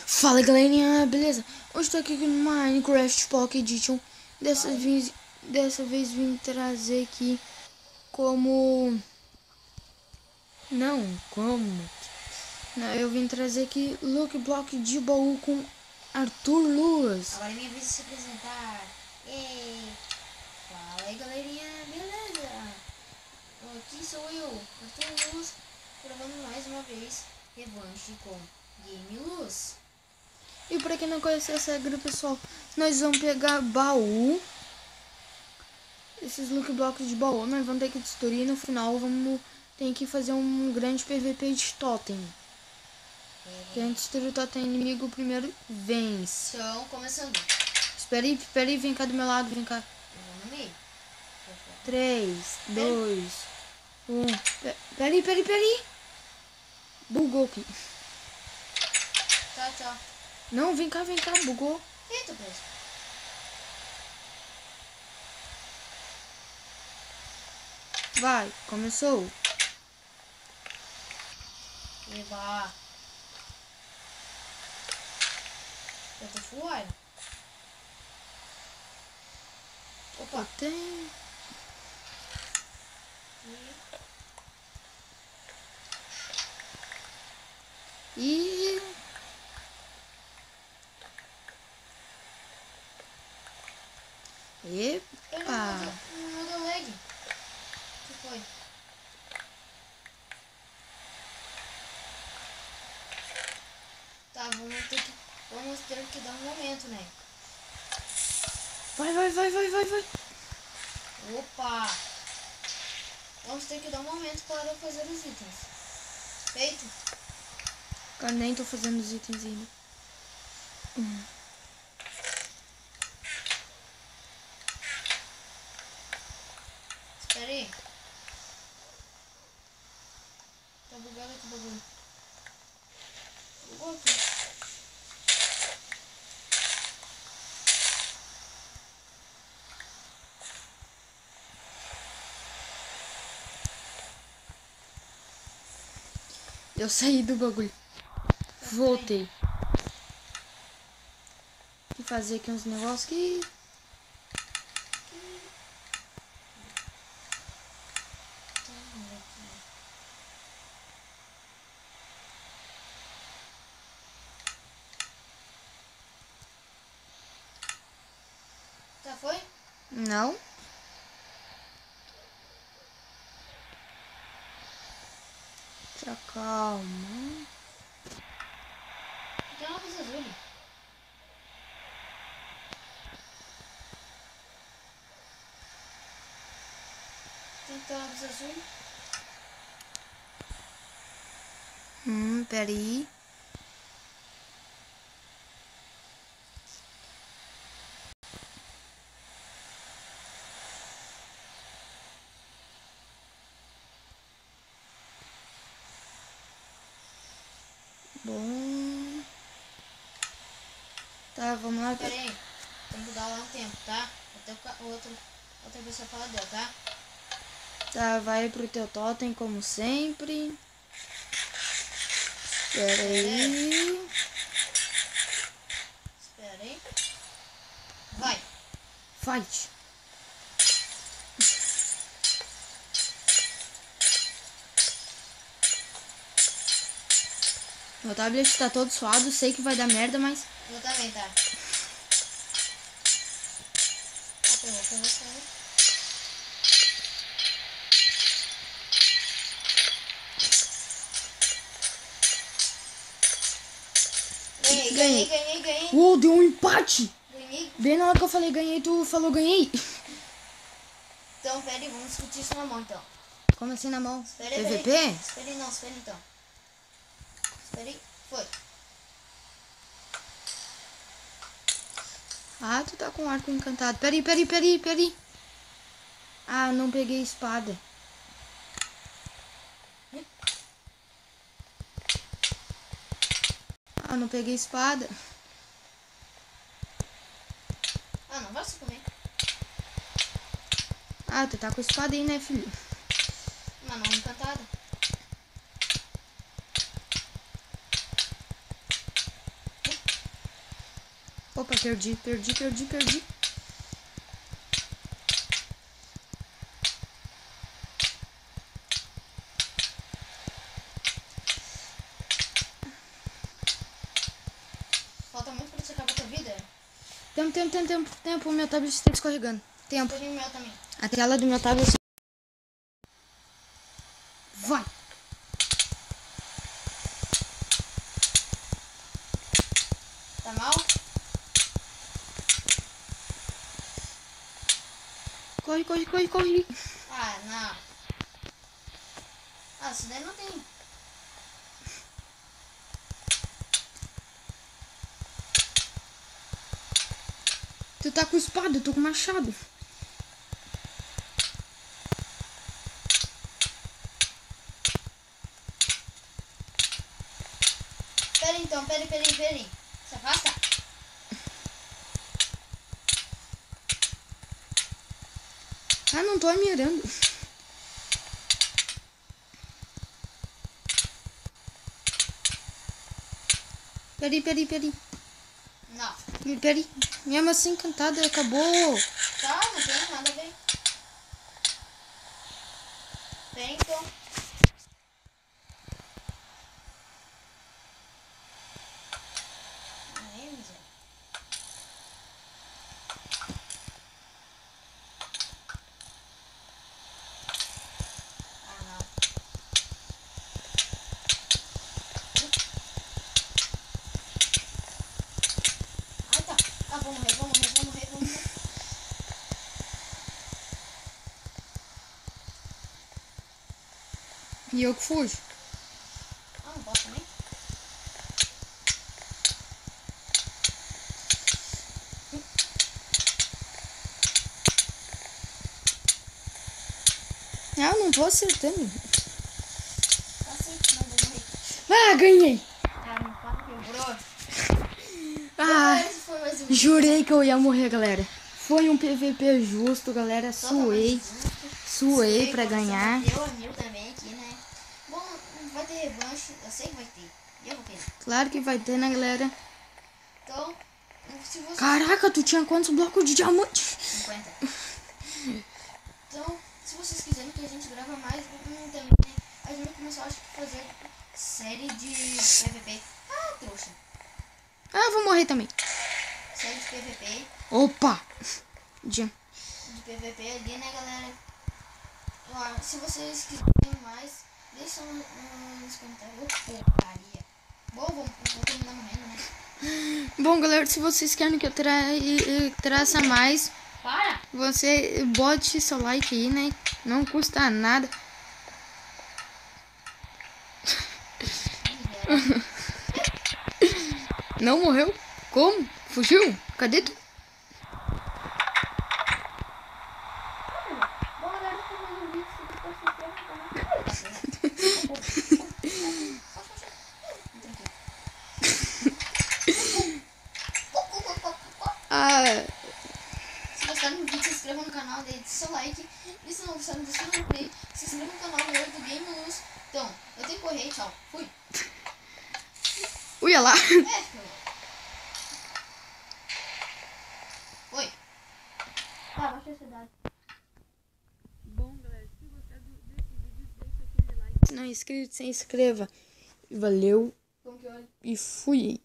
Fala galerinha, beleza? Hoje tô aqui com Minecraft Pocket Edition. Dessa vez vim trazer aqui eu vim trazer aqui Look Block de baú com Arthur Luz. Agora é minha vez de se apresentar. Ei! Fala aí galerinha, beleza? Aqui sou eu, Arthur Luz, gravando mais uma vez revanche com Game Luz. E pra quem não conhece essa regra, pessoal, nós vamos pegar baú, esses look blocks de baú, nós vamos ter que destruir e no final vamos ter que fazer um grande PVP de totem. Quem destruir o totem inimigo primeiro vence. Então, começando. Espera aí, vem cá do meu lado, vem cá. Eu vou no meio. 3, 2, 1. Pera aí. Bugou aqui. Tchau. Não, vem cá, bugou. Eita, preso. Vai, começou. Eba. Eu tô full iron. Opa. Tem. E epa. Não deu lag. O que foi? Tá, vamos ter que dar um momento, né? Vai. Opa! Vamos ter que dar um momento para fazer os itens. Feito? Cara, nem tô fazendo os itens ainda. Espera aí. Tá bugado aqui o bagulho. Bugou aqui. Eu saí do bagulho. Voltei. E fazer aqui uns negócios que... Tá, foi? Não. Calma. Tem uma luz azul. Tem que ter uma luz azul. Peraí. Bom. Tá, vamos lá. Pera aí. Tem que dar lá um tempo, tá? Até outra pessoa fala deu, tá? Tá, vai pro teu totem como sempre. Espera aí. Espera aí. Vai. Fight. Meu tablet tá todo suado, sei que vai dar merda, mas... Eu também, tá? Ferrou. Ganhei. Uou, deu um empate! Ganhei. Bem na hora que eu falei ganhei, tu falou ganhei. Então, pera aí, vamos discutir isso na mão, então. Como assim na mão? Espera aí. PVP? Espera aí, então. Espera aí, foi. Ah, tu tá com arco encantado. Peraí. Ah, não peguei espada. Ah, não peguei espada. Ah, não vai se comer. Ah, tu tá com espada aí, né, filho? Mas não encantada. Opa, perdi. Falta muito pra você acabar a tua vida. Tempo. O meu tablet está escorregando. Tempo. Tem o meu também. A tela do meu tablet. Vai. Tá mal? Corre. Ah, não. Ah, isso daí não tem. Tu tá com espada, eu tô com machado. Pera então, pera aí. Se afasta. Ah, não tô mirando. Peraí. Não. Peraí. Minha maçã encantada acabou. Tá, não tem nada a ver. Vem então. Aí, miséria. Ah, não. Ai, tá. Ah, vou morrer. E eu que fujo. Ah, não posso também? Ah, eu não tô acertando. Tá sim, não vou morrer. Ah, ganhei. Ah, meu pato quebrou. Ah, Esse foi mais um. jurei que eu ia morrer, galera. Foi um PVP justo, galera. Totalmente Suei pra você ganhar. bateu a mil também aqui, né? Bom, vai ter revanche. Eu sei que vai ter. E eu vou querer. Claro que vai ter, né, galera? Então, se você... Caraca, tu tinha quantos blocos de diamante? 50. Então, se vocês quiserem que a gente grava mais, também, né? A gente vai começar, acho que, fazer série de PVP. Ah, trouxa. Ah, eu vou morrer também. Série de PVP. Opa! De PVP ali, né, galera? Ó, se vocês quiserem mais, deixa nos comentários. Ô, porcaria. Bom, vou terminar morrendo, né? Bom, galera, se vocês querem que eu traça mais, Para! você bote seu like aí, né? Não custa nada. Não morreu? Como? Fugiu? Cadê tu? Bom, galera, se vocês não viram, se vocês Ah, Se gostaram do vídeo, se inscreva no canal, deixe seu like. E se não gostaram, deixa no play. Se inscreva no canal do Game Luz. Então, eu tenho que correr, tchau. Fui. Uia lá. Oi. Tá, baixa a cidade. Bom, galera, se gostar desse vídeo, deixa aquele like. Se não é inscrito, se inscreva. Valeu Como que olha? e fui.